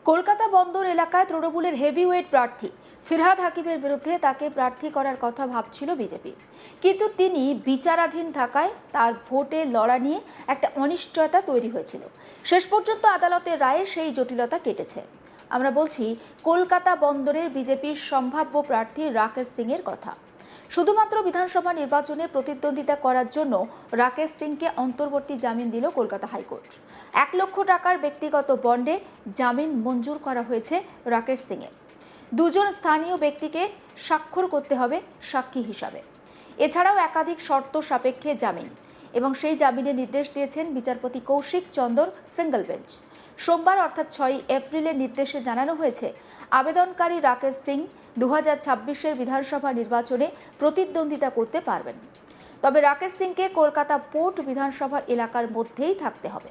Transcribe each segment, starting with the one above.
কলকাতা বন্দর এলাকায় তৃণমূলের হেভিওয়েট প্রার্থী ফিরহাদ হাকিমের বিরুদ্ধে তাকে প্রার্থী করার কথা ভাবছিল বিজেপি, কিন্তু তিনি বিচারাধীন থাকায় তার ভোটে লড়া নিয়ে একটা অনিশ্চয়তা তৈরি হয়েছিল। শেষ পর্যন্ত আদালতের রায়ে সেই জটিলতা কেটেছে। আমরা বলছি কলকাতা বন্দরের বিজেপির সম্ভাব্য প্রার্থী রাকেশ সিং এর কথা। শুধুমাত্র বিধানসভা নির্বাচনে প্রতিদ্বন্দ্বিতা করার জন্য রাকেশ সিংকে অন্তর্বর্তী জামিন দিল কলকাতা হাইকোর্ট। 1 লক্ষ টাকার ব্যক্তিগত বন্ডে জামিন মঞ্জুর করা হয়েছে রাকেশ সিংয়ের। দুজন স্থানীয় ব্যক্তিকে স্বাক্ষর করতে হবে সাক্ষী হিসাবে। এছাড়াও একাধিক শর্ত সাপেক্ষে জামিন, এবং সেই জামিনের নির্দেশ দিয়েছেন বিচারপতি কৌশিক চন্দর সিঙ্গল বেঞ্চ। সোমবার অর্থাৎ 6 এপ্রিলের নির্দেশে জানানো হয়েছে আবেদনকারী রাকেশ সিং 2026-এর বিধানসভা নির্বাচনে প্রতিদ্বন্দ্বিতা করতে পারবেন। তবে রাকেশ সিংকে কলকাতা পোর্ট বিধানসভা এলাকার মধ্যেই থাকতে হবে।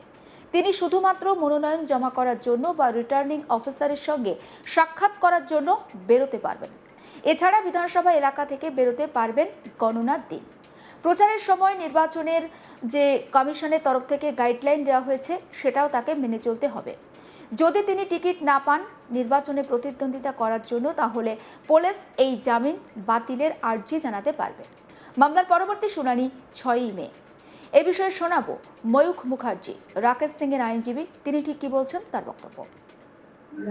তিনি শুধুমাত্র মনোনয়ন জমা করার জন্য বা রিটার্নিং অফিসারের সঙ্গে সাক্ষাৎ করার জন্য বেরোতে পারবেন। এছাড়া বিধানসভা এলাকা থেকে বেরোতে পারবেন গণনার দিন। প্রচারের সময় নির্বাচনের যে কমিশনের তরফ থেকে গাইডলাইন দেওয়া হয়েছে সেটাও তাকে মেনে চলতে হবে। যদি তিনি টিকিট না পান নির্বাচনে প্রতিদ্বন্দ্বিতা করার জন্য, তাহলে পুলিশ এই জামিন বাতিলের আর্জি জানাতে পারবে। মামলার পরবর্তী শুনানি 6 মে। এই বিষয়ে শোনাবো ময়ূখ মুখার্জি, রাকেশ সিং এর আইনজীবী। তিনি ঠিক কি বলছেন তার বক্তব্য।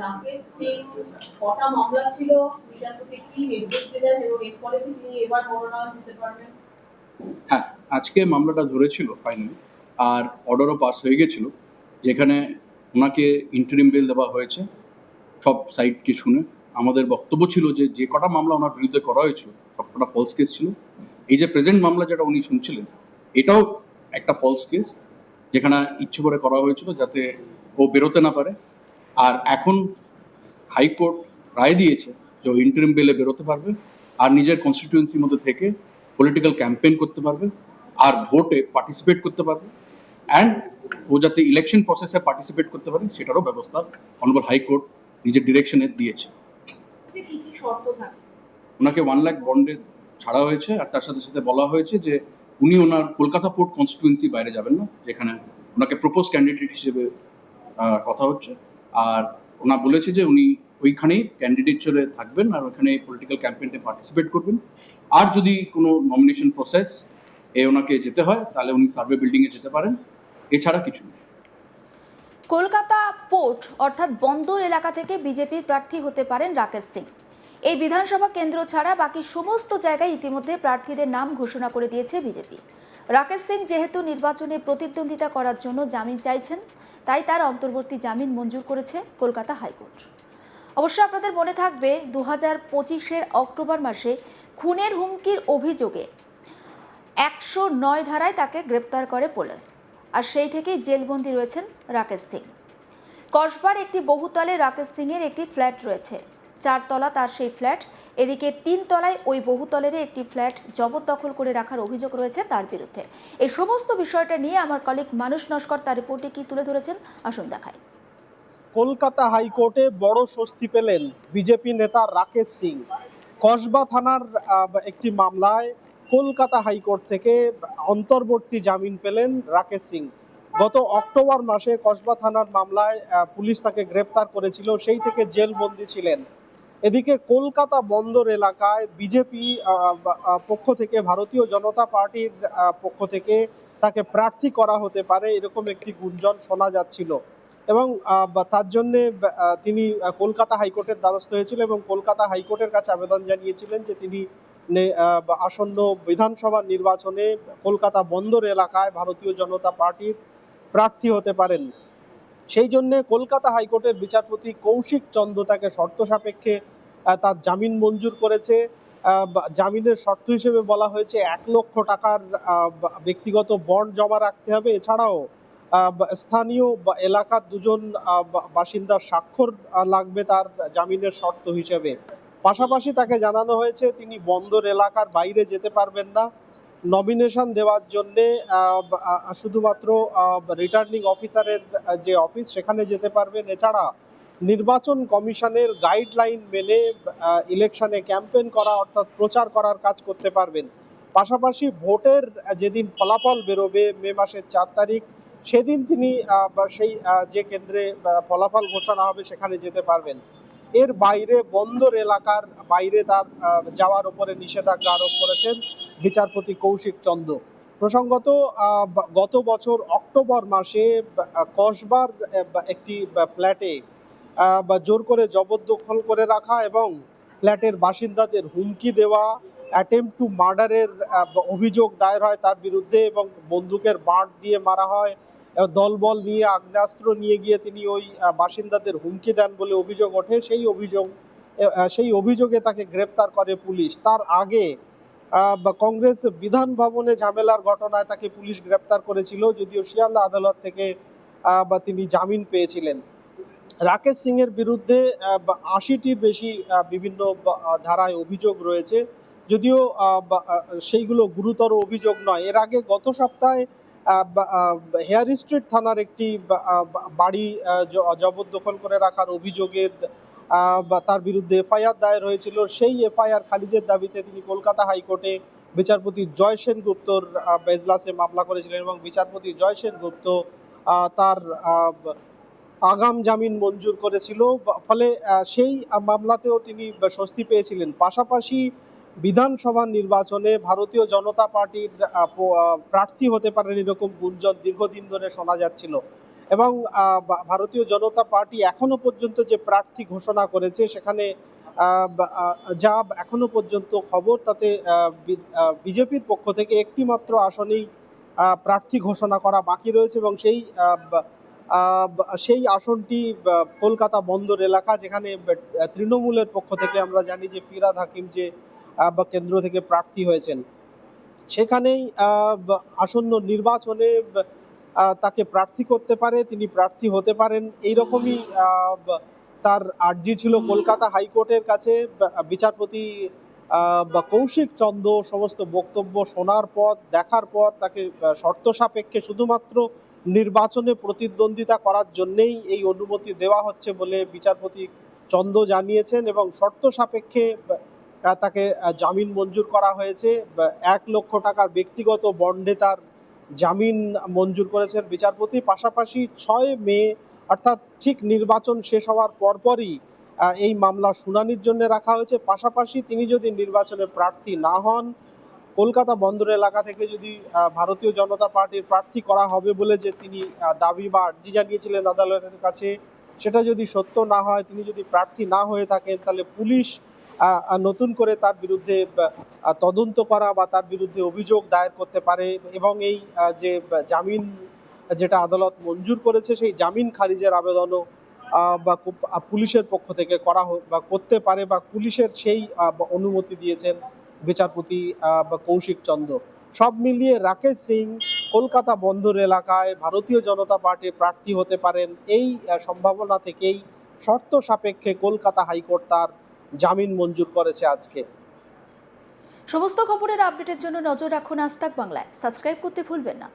রাকেশ সিং কটা মামলা ছিল, বিচারপতি কি নির্দেশ দিলেন এবং এরপরে তিনি এবার মনোনয়ন দিতে পারবেন? হ্যাঁ, আজকে মামলাটা ধরেছিল ফাইনালি, আর অর্ডারও পাস হয়ে গেছিল, যেখানে ওনাকে ইন্টারিম বেল দেওয়া হয়েছে সব সাইডকে শুনে। আমাদের বক্তব্য ছিল যে যে কটা মামলা ওনার বিরুদ্ধে করা হয়েছিল সবকটা ফলস কেস ছিল। এই যে প্রেজেন্ট মামলা যেটা উনি শুনছিলেন, এটাও একটা ফলস কেস, যেখানে ইচ্ছে করে করা হয়েছিল যাতে ও বেরোতে না পারে। আর এখন হাইকোর্ট রায় দিয়েছে যে ও ইন্টারিম বেলে বেরোতে পারবে আর নিজের কনস্টিটিউয়েন্সির মধ্যে থেকে পলিটিক্যাল ক্যাম্পেইন করতে পারবে আর ভোটে পার্টিসিপেট করতে পারবে, অ্যান্ড ও যাতে ইলেকশন প্রসেসে পার্টিসিপেট করতে পারে সেটারও ব্যবস্থা অনারেবল হাইকোর্ট নিজের ডিরেকশনে দিয়েছে। কি কি শর্ত থাকছে? ওনাকে 1 লাখ বন্ডে ছাড়া হয়েছে, আর তার সাথে সাথে বলা হয়েছে যে উনি ওনার কলকাতা পোর্ট কনস্টিটিউয়েন্সি বাইরে যাবেন না, যেখানে ওনাকে প্রপোজ ক্যান্ডিডেট হিসেবে কথা হচ্ছে। আর ওনা বলেছে যে উনি ওইখানেই ক্যান্ডিডেটরে থাকবেন আর ওইখানে পলিটিক্যাল ক্যাম্পেইনে পার্টিসিপেট করবেন। আর যদি কোনো নমিনেশন প্রসেস ওনাকে যেতে হয় তাহলে উনি সার্ভে বিল্ডিংয়ে যেতে পারেন, এছাড়া কিছু নেই। কলকাতা পোর্ট অর্থাৎ বন্দর এলাকা থেকে বিজেপির প্রার্থী হতে পারেন রাকেশ সিং। এই বিধানসভা কেন্দ্র ছাড়া বাকি সমস্ত জায়গায় ইতিমধ্যে প্রার্থীদের নাম ঘোষণা করে দিয়েছে বিজেপি। রাকেশ সিং যেহেতু নির্বাচনে প্রতিদ্বন্দ্বিতা করার জন্য জামিন চাইছেন, তাই তার অন্তর্বর্তী জামিন মঞ্জুর করেছে কলকাতা হাইকোর্ট। অবশ্য আপনাদের মনে থাকবে 2025-এর অক্টোবর মাসে খুনের হুমকির অভিযোগে 109 ধারায় তাকে গ্রেপ্তার করে পুলিশ, আর সেই থেকেই জেলবন্দি রয়েছেন রাকেশ সিং। কসবার একটি বহুতলে রাকেশ সিং এর একটি ফ্ল্যাট রয়েছে, 4 তলা তার সেই ফ্ল্যাট। এদিকে 3 তলায় ওই বহুতলের একটি ফ্ল্যাট জবরদখল করে রাখার অভিযোগ রয়েছে তার বিরুদ্ধে। এই সমস্ত বিষয়টা নিয়ে আমার কলিগ মানুষ নস্কর তার রিপোর্টে কি তুলে ধরেছেন আসুন দেখাই। কলকাতা হাইকোর্টে বড় স্বস্তি পেলেন বিজেপি নেতা রাকেশ সিং। কসবা থানার একটি মামলায় কলকাতা হাইকোর্ট থেকে অন্তর্বর্তী জামিন পেলেন রাকেশ সিং। গত অক্টোবর মাসে কসবা থানার মামলায় পুলিশ তাকে গ্রেপ্তার করেছিল, সেই থেকে জেলবন্দি ছিলেন। এদিকে কলকাতা বন্দর এলাকায় বিজেপি পক্ষ থেকে, ভারতীয় জনতা পার্টির পক্ষ থেকে তাকে প্রার্থী করা হতে পারে এরকম একটি গুঞ্জন শোনা যাচ্ছিল, এবং তার জন্য তিনি কলকাতা হাইকোর্টের দ্বারস্থ হয়েছিল এবং কলকাতা হাইকোর্টের কাছে আবেদন জানিয়েছিলেন যে তিনি আসন্ন বিধানসভা নির্বাচনে কলকাতা বন্দর এলাকায় ভারতীয় জনতা পার্টির প্রার্থী হতে পারেন। সেই জন্য কলকাতা হাইকোর্টের বিচারপতি কৌশিক চন্দ্র তাকে শর্ত সাপেক্ষে তার জামিন মঞ্জুর করেছে। জামিনের শর্ত হিসেবে বলা হয়েছে 1 লক্ষ টাকার ব্যক্তিগত বন্ড জমা রাখতে হবে। এছাড়াও স্থানীয় এলাকার 2জন বাসিন্দার স্বাক্ষর লাগবে তার জামিনের শর্ত হিসেবে। পাশাপাশি তাকে জানানো হয়েছে তিনি বন্দর এলাকার বাইরে যেতে পারবেন না। নমিনেশন দেওয়ার জন্য শুধুমাত্র রিটার্নিং অফিসারের যে অফিস সেখানে যেতে পারবেন। এছাড়া নির্বাচন কমিশনের গাইডলাইন মেনে ইলেকশনে ক্যাম্পেইন করা অর্থাৎ প্রচার করার কাজ করতে পারবেন। পাশাপাশি ভোটের যেদিন ফলাফল বেরোবে মে মাসের 4 তারিখ, সেদিন তিনি সেই যে কেন্দ্রে ফলাফল ঘোষণা হবে সেখানে যেতে পারবেন। এর বাইরে বন্দর এলাকার বাইরে তার যাওয়ার উপরে নিষেধাজ্ঞা আরোপ করেছেন বিচারপতি কৌশিক চন্দ্র। প্রসঙ্গত গত বছর অক্টোবর মাসে কসবার একটি ফ্ল্যাটে জোর করে জবরদখল করে রাখা এবং ফ্ল্যাটের বাসিন্দাদের হুমকি দেওয়া, অ্যাটেম্প টু মার্ডারের অভিযোগ দায়ের হয় তার বিরুদ্ধে এবং বন্দুকের বাঁট দিয়ে মারা হয়। দলবল নিয়ে আগ্নেয়াস্ত্র নিয়ে গিয়ে তিনি ওই বাসিন্দাদের হুমকি দেন বলে অভিযোগ ওঠে। সেই অভিযোগে তাকে গ্রেপ্তার করে পুলিশ। তার আগে কংগ্রেস বিধান ভবনে ঝামেলার ঘটনায় তাকে পুলিশ গ্রেপ্তার করেছিল, যদিও শিয়ালদা আদালত থেকে তিনি জামিন পেয়েছিলেন। রাকেশ সিং এর বিরুদ্ধে ৮০টির বেশি বিভিন্ন ধারায় অভিযোগ রয়েছে, যদিও সেইগুলো গুরুতর অভিযোগ নয়। এর আগে গত সপ্তাহে হেয়ার স্ট্রিট থানার একটি বাড়ি জবরদখল করে রাখার অভিযোগের তার বিরুদ্ধে এফআইআর দায়ের হয়েছিল। সেই এফআইআর খারিজের দাবিতে তিনি কলকাতা হাইকোর্টে বিচারপতি জয় সেনগুপ্তর এজলাসে মামলা করেছিলেন এবং বিচারপতি জয় সেনগুপ্ত তার আগাম জামিন মঞ্জুর করেছিল। ফলে সেই মামলাতেও তিনি স্বস্তি পেয়েছিলেন। পাশাপাশি বিধানসভা নির্বাচনে ভারতীয় জনতা পার্টির প্রার্থী হতে পারেন এরকম গুঞ্জন দীর্ঘদিন ধরে শোনা যাচ্ছিল এবং ভারতীয় জনতা পার্টি এখনো পর্যন্ত যে প্রার্থী ঘোষণা করেছে সেখানে যা এখনো পর্যন্ত খবর তাতে বিজেপির পক্ষ থেকে একটি মাত্র আসনেই প্রার্থী ঘোষণা করা বাকি রয়েছে এবং সেই আসনটি কলকাতা বন্দর এলাকা, যেখানে তৃণমূলের পক্ষ থেকে আমরা জানি যে ফিরহাদ হাকিম যে কেন্দ্র থেকে প্রার্থী হয়েছেন, সেখানেই আসন্ন নির্বাচনে তাকে প্রার্থী করতে পারে, তিনি প্রার্থী হতে পারেন এইরকমই তার আর্জি ছিল কলকাতা হাইকোর্টের কাছে। বিচারপতি কৌশিক চন্দ্র সমস্ত বক্তব্য শোনার পর দেখার পর তাকে শর্ত সাপেক্ষে শুধুমাত্র নির্বাচনে প্রতিদ্বন্দ্বিতা করার জন্যই এই অনুমতি দেওয়া হচ্ছে বলে বিচারপতি চন্দ্র জানিয়েছেন এবং শর্ত সাপেক্ষে তাকে জামিন মঞ্জুর করা হয়েছে। ১ লক্ষ টাকার ব্যক্তিগত বন্ডে তার জামিন মঞ্জুর করেছেন বিচারপতি। পাশাপাশি ৬ মে অর্থাৎ ঠিক নির্বাচন শেষ হওয়ার পরপরই এই মামলা শুনানির জন্য রাখা হয়েছে। পাশাপাশি তিনি যদি নির্বাচনে প্রার্থী না হন, কলকাতা বন্দর এলাকা থেকে যদি ভারতীয় জনতা পার্টির প্রার্থী করা হবে বলে যে তিনি দাবি বা আর্জি জানিয়েছিলেন আদালতের কাছে, সেটা যদি সত্য না হয়, তিনি যদি প্রার্থী না হয়ে থাকেন, তাহলে পুলিশ নতুন করে তার বিরুদ্ধে তদন্ত করা বা তার বিরুদ্ধে অভিযোগ দায়ের করতে পারে এবং এই যে জামিন যেটা আদালত মঞ্জুর করেছে সেই জামিন খারিজের আবেদনও বা পুলিশের পক্ষ থেকে করা বা করতে পারে বা পুলিশের সেই অনুমতি দিয়েছেন বিচারপতি কৌশিক চন্দ্র। সব মিলিয়ে রাকেশ সিং কলকাতা বন্দর এলাকায় ভারতীয় জনতা পার্টির প্রার্থী হতে পারেন এই সম্ভাবনা থেকেই শর্ত সাপেক্ষে কলকাতা হাইকোর্ট তার জামিন মঞ্জুর করেছে আজকে। সমস্ত খবরের আপডেটের জন্য নজর রাখুন আজ তাক বাংলায়। সাবস্ক্রাইব করতে ভুলবেন না।